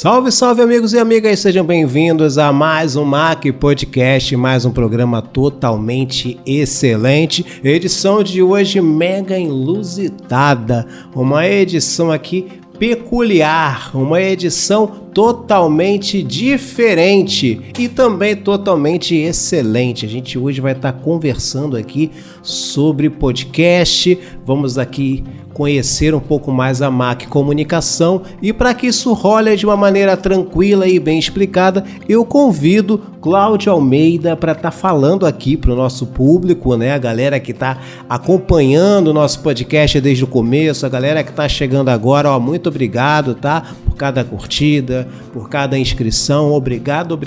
Salve, salve amigos e amigas, sejam bem-vindos a mais um MAC Podcast, mais um programa totalmente excelente, edição de hoje mega inusitada, uma edição aqui peculiar, uma edição totalmente diferente e também totalmente excelente. A gente hoje vai estar conversando aqui sobre podcast, vamos aqui conhecer um pouco mais a MAC Comunicação e para que isso role de uma maneira tranquila e bem explicada, eu convido Cláudio Almeida para estar falando aqui para o nosso público, né? A galera que está acompanhando o nosso podcast desde o começo, a galera que está chegando agora, ó, muito obrigado, tá? Por cada curtida, por cada inscrição, obrigado.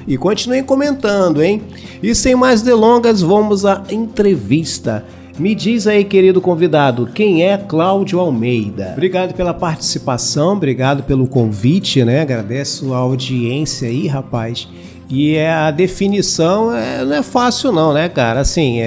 E continuem comentando, hein? E sem mais delongas, vamos à entrevista. Me diz aí, querido convidado, quem é Cláudio Almeida? Obrigado pela participação, obrigado pelo convite, né? Agradeço a audiência aí, rapaz. E a definição não é fácil não, né, cara? Assim,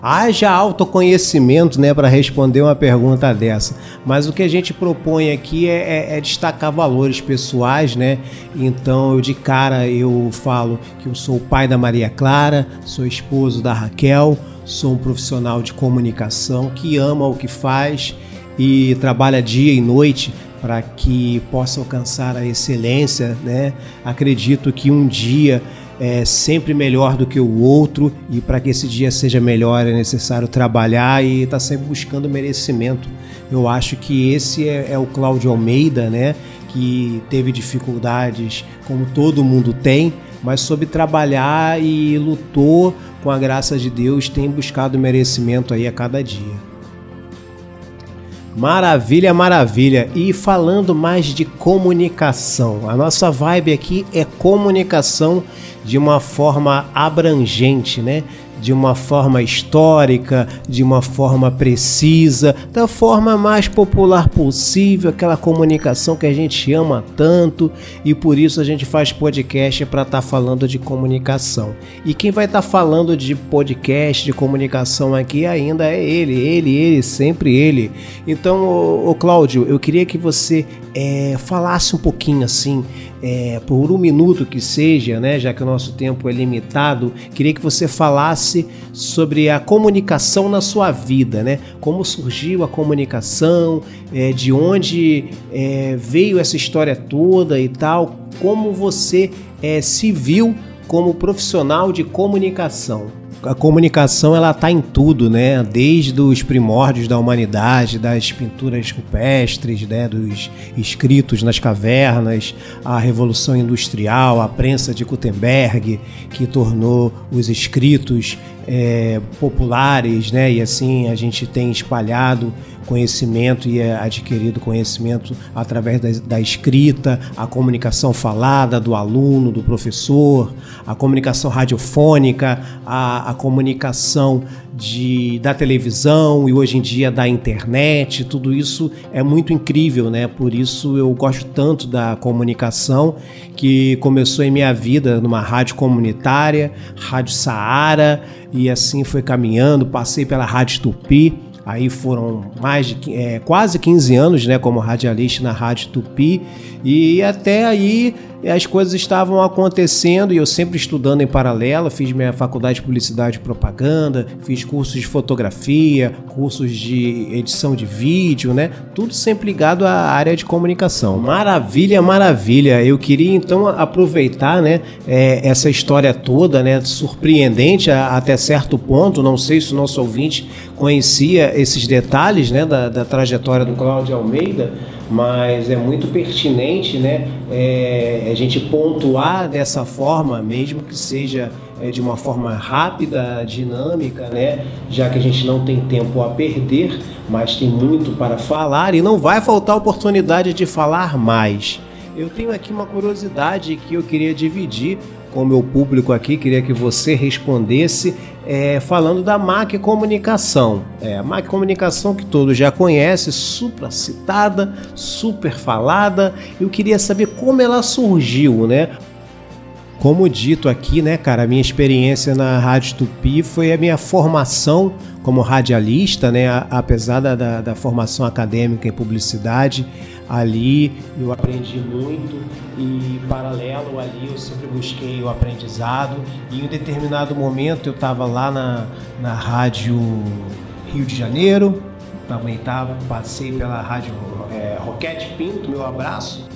haja autoconhecimento, né, para responder uma pergunta dessa. Mas o que a gente propõe aqui é destacar valores pessoais, né? Então, de cara, eu falo que eu sou o pai da Maria Clara, sou esposo da Raquel, sou um profissional de comunicação que ama o que faz e trabalha dia e noite para que possa alcançar a excelência, né? Acredito que um dia é sempre melhor do que o outro e para que esse dia seja melhor é necessário trabalhar e estar sempre buscando merecimento. Eu acho que esse é o Cláudio Almeida, né? Que teve dificuldades como todo mundo tem, mas soube trabalhar e lutou com a graça de Deus, tem buscado merecimento aí a cada dia. Maravilha, maravilha. E falando mais de comunicação, a nossa vibe aqui é comunicação de uma forma abrangente, né? De uma forma histórica, de uma forma precisa, da forma mais popular possível, aquela comunicação que a gente ama tanto e por isso a gente faz podcast para estar falando de comunicação. E quem vai estar falando de podcast, de comunicação aqui ainda é ele, sempre ele. Então, ô Cláudio, eu queria que você falasse um pouquinho assim, por um minuto que seja, né, já que o nosso tempo é limitado, queria que você falasse sobre a comunicação na sua vida, né? Como surgiu a comunicação, de onde veio essa história toda e tal, como você se viu como profissional de comunicação. A comunicação ela está em tudo, né? Desde os primórdios da humanidade, das pinturas rupestres, né? Dos escritos nas cavernas, a Revolução Industrial, a prensa de Gutenberg, que tornou os escritos populares, né? E assim a gente tem espalhado conhecimento e adquirido conhecimento através da escrita, a comunicação falada do aluno, do professor, a comunicação radiofônica, a comunicação da televisão e hoje em dia da internet. Tudo isso é muito incrível, né? Por isso eu gosto tanto da comunicação, que começou em minha vida numa rádio comunitária, Rádio Saara, e assim foi caminhando, passei pela Rádio Tupi. Aí foram mais de quase 15 anos, né, como radialista na Rádio Tupi, e até aí as coisas estavam acontecendo e eu sempre estudando em paralelo. Fiz minha faculdade de Publicidade e Propaganda, fiz cursos de fotografia, cursos de edição de vídeo, né, tudo sempre ligado à área de comunicação. Maravilha, maravilha. Eu queria então aproveitar, né, essa história toda, né, surpreendente até certo ponto. Não sei se o nosso ouvinte conhecia esses detalhes, né, da trajetória do Cláudio Almeida, mas é muito pertinente, né, a gente pontuar dessa forma, mesmo que seja de uma forma rápida, dinâmica, né, já que a gente não tem tempo a perder, mas tem muito para falar e não vai faltar oportunidade de falar mais. Eu tenho aqui uma curiosidade que eu queria dividir com o meu público aqui, queria que você respondesse falando da MAC Comunicação. A MAC Comunicação que todos já conhecem, super citada, super falada. Eu queria saber como ela surgiu, né? Como dito aqui, né, cara, a minha experiência na Rádio Tupi foi a minha formação como radialista, né? Apesar da formação acadêmica em publicidade, ali eu aprendi muito e, paralelo ali, eu sempre busquei o aprendizado. E em um determinado momento eu estava lá na Rádio Rio de Janeiro, passei pela Rádio Roquete Pinto, meu abraço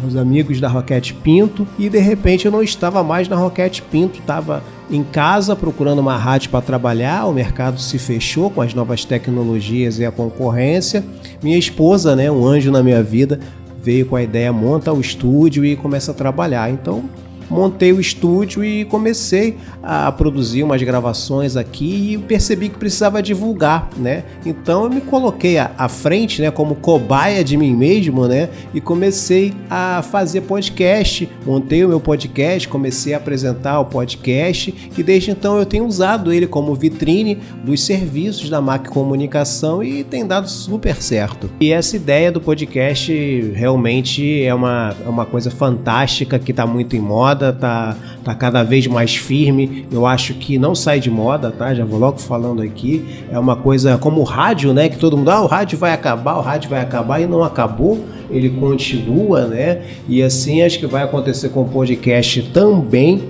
aos amigos da Roquete Pinto, e de repente eu não estava mais na Roquete Pinto, estava em casa procurando uma rádio para trabalhar. O mercado se fechou com as novas tecnologias e a concorrência. Minha esposa, né, um anjo na minha vida, veio com a ideia: monta o estúdio e começa a trabalhar. Então montei o estúdio e comecei a produzir umas gravações aqui e percebi que precisava divulgar, né? Então eu me coloquei à frente, né, como cobaia de mim mesmo, né? E comecei a fazer podcast, montei o meu podcast, comecei a apresentar o podcast e desde então eu tenho usado ele como vitrine dos serviços da MAC Comunicação e tem dado super certo. E essa ideia do podcast realmente é uma coisa fantástica que está muito em moda. Tá cada vez mais firme. Eu acho que não sai de moda, tá? Já vou logo falando aqui. É uma coisa como o rádio, né? Que todo mundo, o rádio vai acabar, e não acabou. Ele continua, né? E assim acho que vai acontecer com o podcast também.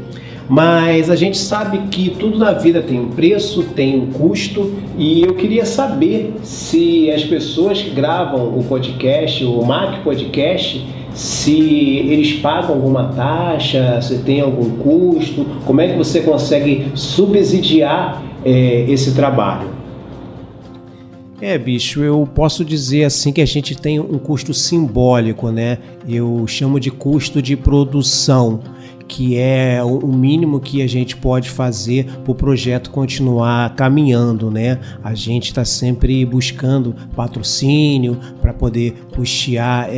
Mas a gente sabe que tudo na vida tem um preço, tem um custo, e eu queria saber se as pessoas que gravam o podcast, o MAC Podcast, se eles pagam alguma taxa, se tem algum custo, como é que você consegue subsidiar esse trabalho? Bicho, eu posso dizer assim que a gente tem um custo simbólico, né? Eu chamo de custo de produção, que é o mínimo que a gente pode fazer para o projeto continuar caminhando, né? A gente está sempre buscando patrocínio para poder custear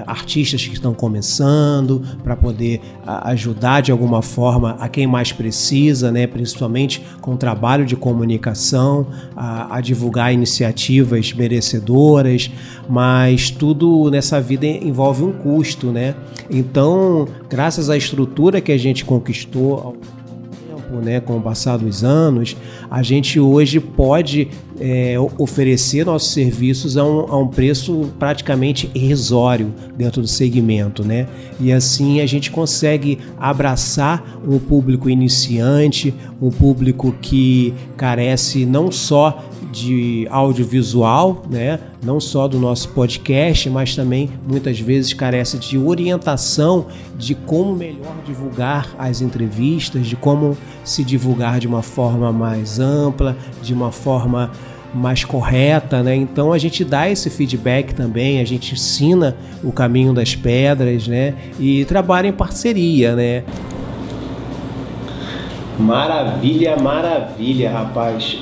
artistas que estão começando, para poder ajudar de alguma forma a quem mais precisa, né? Principalmente com o trabalho de comunicação, a divulgar iniciativas merecedoras, mas tudo nessa vida envolve um custo, né? Então, graças à estrutura que a gente conquistou ao tempo, né, com o passar dos anos, a gente hoje pode oferecer nossos serviços a um preço praticamente irrisório dentro do segmento, né? E assim a gente consegue abraçar um público iniciante, um público que carece não só de audiovisual, né? Não só do nosso podcast, mas também muitas vezes carece de orientação de como melhor divulgar as entrevistas, de como se divulgar de uma forma mais ampla, de uma forma mais correta, né? Então a gente dá esse feedback também, a gente ensina o caminho das pedras, né? E trabalha em parceria, né? Maravilha, rapaz.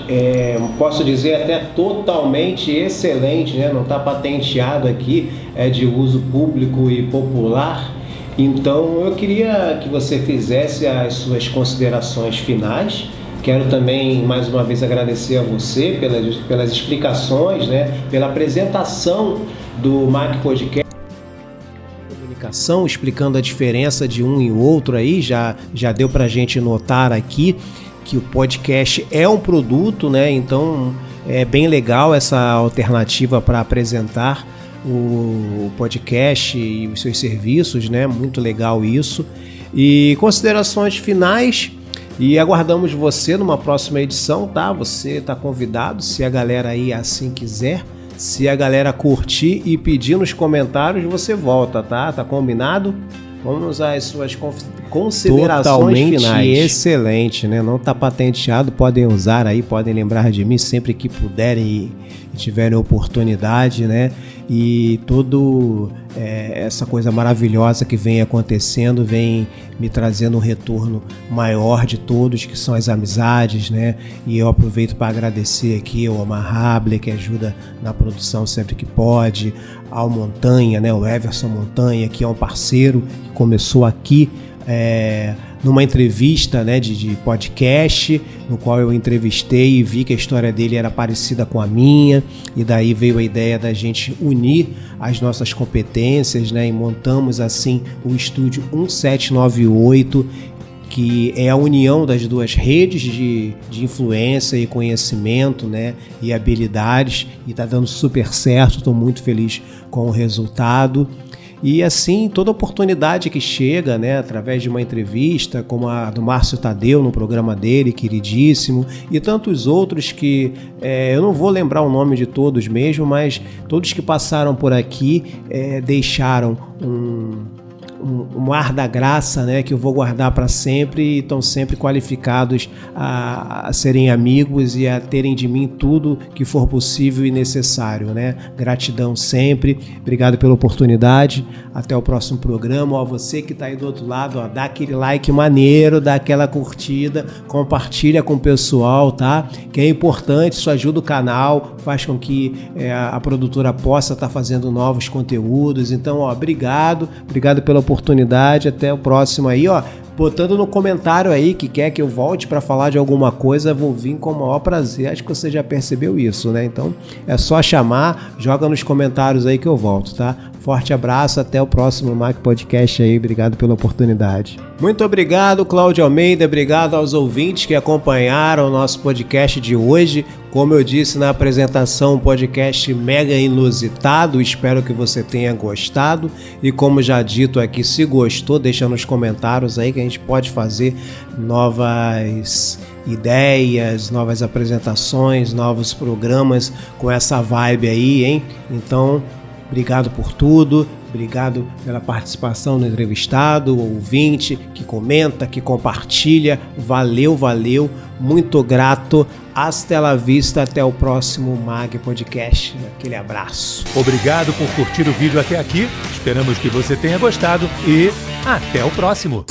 Posso dizer até totalmente excelente, né? Não está patenteado aqui, é de uso público e popular. Então eu queria que você fizesse as suas considerações finais. Quero também mais uma vez agradecer a você pelas explicações, né? Pela apresentação do MAC Podcast. Explicando a diferença de um e outro aí, já deu pra gente notar aqui que o podcast é um produto, né? Então é bem legal essa alternativa para apresentar o podcast e os seus serviços, né? Muito legal isso. E considerações finais, e aguardamos você numa próxima edição, tá? Você tá convidado, se a galera aí assim quiser. Se a galera curtir e pedir nos comentários, você volta, tá? Tá combinado? Vamos às suas considerações totalmente finais. Excelente, né? Não tá patenteado, podem usar aí, podem lembrar de mim sempre que puderem e tiverem oportunidade, né? E toda essa coisa maravilhosa que vem acontecendo vem me trazendo um retorno maior de todos, que são as amizades, né? E eu aproveito para agradecer aqui ao Omar Hable, que ajuda na produção sempre que pode, ao Montanha, né? O Everson Montanha, que é um parceiro que começou aqui numa entrevista, né, de podcast, no qual eu entrevistei e vi que a história dele era parecida com a minha, e daí veio a ideia da gente unir as nossas competências, né, e montamos assim o Estúdio 1798, que é a união das duas redes de influência e conhecimento, né, e habilidades, e está dando super certo, estou muito feliz com o resultado. E assim, toda oportunidade que chega, né, através de uma entrevista, como a do Márcio Tadeu no programa dele, queridíssimo, e tantos outros que eu não vou lembrar o nome de todos mesmo, mas todos que passaram por aqui deixaram um ar da graça, né, que eu vou guardar para sempre, e estão sempre qualificados a serem amigos e a terem de mim tudo que for possível e necessário, né? Gratidão sempre, obrigado pela oportunidade, até o próximo programa. Ó, você que está aí do outro lado, ó, dá aquele like maneiro, dá aquela curtida, compartilha com o pessoal, tá? Que é importante, isso ajuda o canal, faz com que a produtora possa estar fazendo novos conteúdos. Então, ó, obrigado pela oportunidade, até o próximo aí, ó, botando no comentário aí que quer que eu volte para falar de alguma coisa, vou vir com o maior prazer. Acho que você já percebeu isso, né? Então é só chamar, joga nos comentários aí que eu volto, tá? Forte abraço, até o próximo Mac Podcast aí, obrigado pela oportunidade. Muito obrigado, Cláudio Almeida, obrigado aos ouvintes que acompanharam o nosso podcast de hoje. Como eu disse na apresentação, um podcast mega inusitado, espero que você tenha gostado. E como já dito aqui, se gostou, deixa nos comentários aí que a gente pode fazer novas ideias, novas apresentações, novos programas com essa vibe aí, hein? Então, obrigado por tudo, obrigado pela participação no entrevistado, o ouvinte que comenta, que compartilha, valeu, muito grato, hasta la vista, até o próximo Mag Podcast, aquele abraço. Obrigado por curtir o vídeo até aqui, esperamos que você tenha gostado e até o próximo.